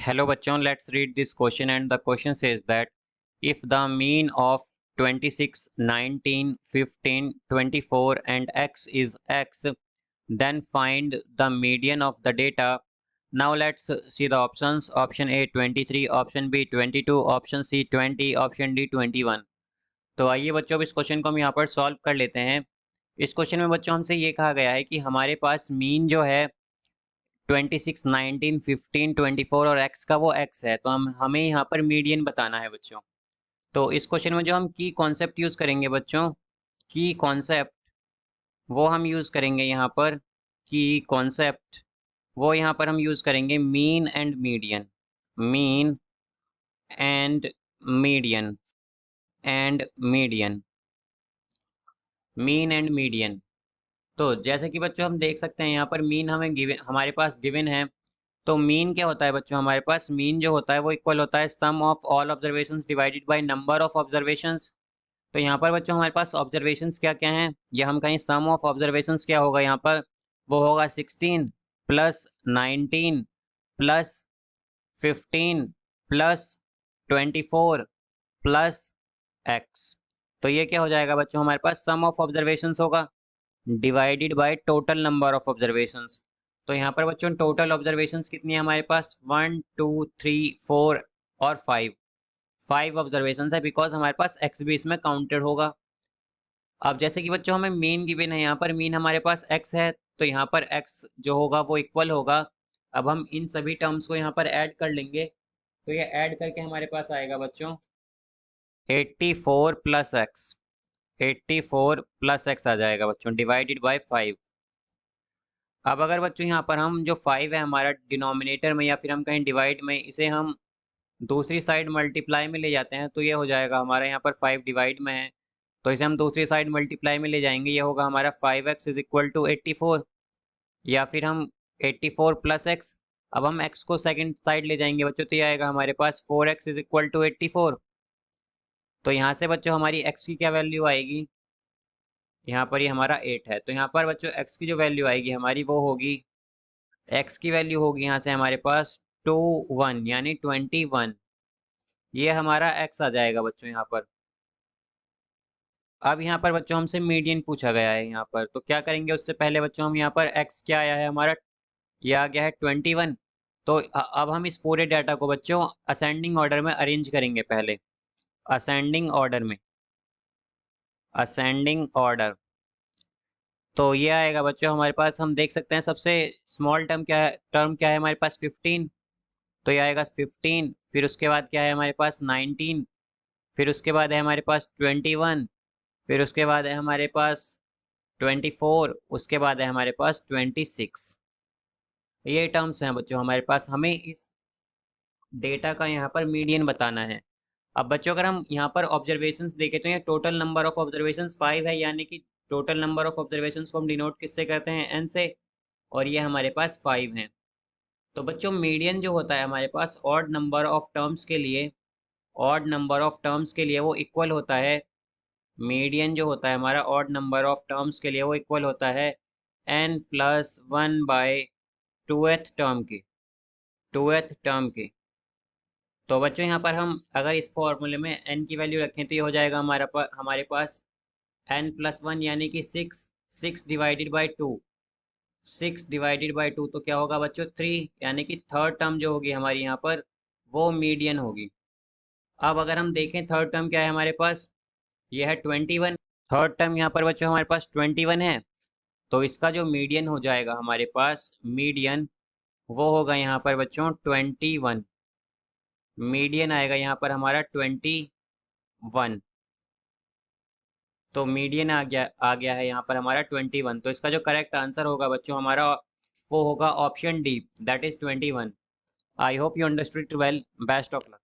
Hello bachon, let's read this question, and the question says that if the mean of 26, 19, 15, 24 and x is x, then find the median of the data. Now let's see the options. Option A 23, option B 22, option C 20, option D 21। तो आइए बच्चों, अब इस question को हम यहाँ पर solve कर लेते हैं। इस क्वेश्चन में बच्चों हमसे ये कहा गया है कि हमारे पास मीन जो है 26, 19, 15, 24 और x का वो x है, तो हमें यहाँ पर मीडियन बताना है बच्चों। तो इस क्वेश्चन में जो हम की कॉन्सेप्ट यूज़ करेंगे बच्चों, की कॉन्सेप्ट वो हम यूज़ करेंगे यहाँ पर, की कॉन्सेप्ट वो यहाँ पर हम यूज़ करेंगे mean and median, mean and median, and median, mean and median. तो जैसे कि बच्चों हम देख सकते हैं यहाँ पर मीन हमें गिवन, हमारे पास गिवन है। तो मीन क्या होता है बच्चों, हमारे पास मीन जो होता है वो इक्वल होता है sum of all observations divided by number of observations. तो यहाँ पर बच्चों हमारे पास ऑब्जर्वेशंस क्या क्या हैं, या हम कहीं सम ऑफ ऑब्जर्वेशंस क्या होगा यहाँ पर, वो होगा 16 plus 19 plus 15 plus 24 plus x. तो ये क्या हो जाएगा बच्चों, हमारे पास सम ऑफ ऑब्जर्वेशंस होगा divided by total number of observations. तो यहाँ पर बच्चों टोटल ऑब्जर्वेशंस कितनी है हमारे पास, 1 2 3 4 और 5 ऑब्जर्वेशंस है, बिकॉज हमारे पास एक्स भी इसमें काउंटेड होगा। अब जैसे कि बच्चों हमें मीन गिवन है, यहाँ पर मीन हमारे पास एक्स है, तो यहाँ पर एक्स जो होगा वो इक्वल होगा। अब हम इन सभी टर्म्स को यहाँ पर ऐड कर लेंगे, तो ये ऐड करके हमारे पास आएगा बच्चों 84 प्लस एक्स, 84 प्लस एक्स आ जाएगा बच्चों डिवाइडेड बाय 5। अब अगर बच्चों यहाँ पर हम जो 5 है हमारा डिनोमिनेटर में, या फिर हम कहीं डिवाइड में, इसे हम दूसरी साइड मल्टीप्लाई में ले जाते हैं, तो ये हो जाएगा हमारा, यहाँ पर 5 डिवाइड में है तो इसे हम दूसरी साइड मल्टीप्लाई में ले जाएंगे, ये होगा हमारा 5x इज इक्वल टू 84, या फिर हम 84 प्लस एक्स। अब हम x को सेकंड साइड ले जाएंगे बच्चों, तो ये आएगा हमारे पास 4x इज इक्वल टू 84। तो यहाँ से बच्चों हमारी x की क्या वैल्यू आएगी, यहाँ पर ये हमारा 8 है, तो यहाँ पर बच्चों x की जो वैल्यू आएगी हमारी वो होगी, x की वैल्यू होगी यहाँ से हमारे पास 21 यानी 21। ये हमारा x आ जाएगा बच्चों यहाँ पर। अब यहाँ पर बच्चों हमसे मीडियन पूछा गया है यहाँ पर, तो क्या करेंगे उससे पहले बच्चों हम यहाँ पर x क्या आया है हमारा, ये आ गया है 21। तो अब हम इस पूरे डाटा को बच्चों असेंडिंग ऑर्डर में अरेंज करेंगे पहले, असेंडिंग ऑर्डर में, असेंडिंग ऑर्डर। तो ये आएगा बच्चों हमारे पास, हम देख सकते हैं सबसे स्मॉल टर्म क्या है हमारे पास 15, तो ये आएगा 15। फिर उसके बाद क्या है हमारे पास 19, फिर उसके बाद है हमारे पास 21, फिर उसके बाद है हमारे पास 24, उसके बाद है हमारे पास 26। ये टर्म्स हैं बच्चों हमारे पास, हमें इस डेटा का यहाँ पर मीडियन बताना है। अब बच्चों अगर हम यहाँ पर ऑब्जर्वेशंस देखें, तो ये टोटल नंबर ऑफ ऑब्जर्वेशंस 5 है, यानी कि टोटल नंबर ऑफ ऑब्जर्वेशंस को हम डिनोट किससे करते हैं, n से, और ये हमारे पास 5 हैं। तो बच्चों मीडियन जो होता है हमारे पास ऑड नंबर ऑफ टर्म्स के लिए, ऑड नंबर ऑफ टर्म्स के लिए वो इक्वल होता है, मीडियन जो होता है हमारा ऑड नंबर ऑफ टर्म्स के लिए वो इक्वल होता है n प्लस 1 बाय टूएथ टर्म की, टूएथ टर्म की। तो बच्चों यहाँ पर हम अगर इस फॉर्मूले में n की वैल्यू रखें, तो ये हो जाएगा हमारे पास n प्लस 1 यानी कि 6, 6 डिवाइडेड बाई 2, 6 डिवाइडेड बाई 2, तो क्या होगा बच्चों 3, यानी कि थर्ड टर्म जो होगी हमारी यहाँ पर वो मीडियन होगी। अब अगर हम देखें थर्ड टर्म क्या है हमारे पास, ये है 21, थर्ड टर्म यहाँ पर बच्चों हमारे पास 21 है, तो इसका जो मीडियन हो जाएगा हमारे पास, मीडियन वो होगा यहाँ पर बच्चों 21, मीडियन आएगा यहाँ पर हमारा 21। तो मीडियन आ गया है यहाँ पर हमारा 21, तो इसका जो करेक्ट आंसर होगा बच्चों हमारा वो होगा option D, that is 21। I hope you understood well, best of luck.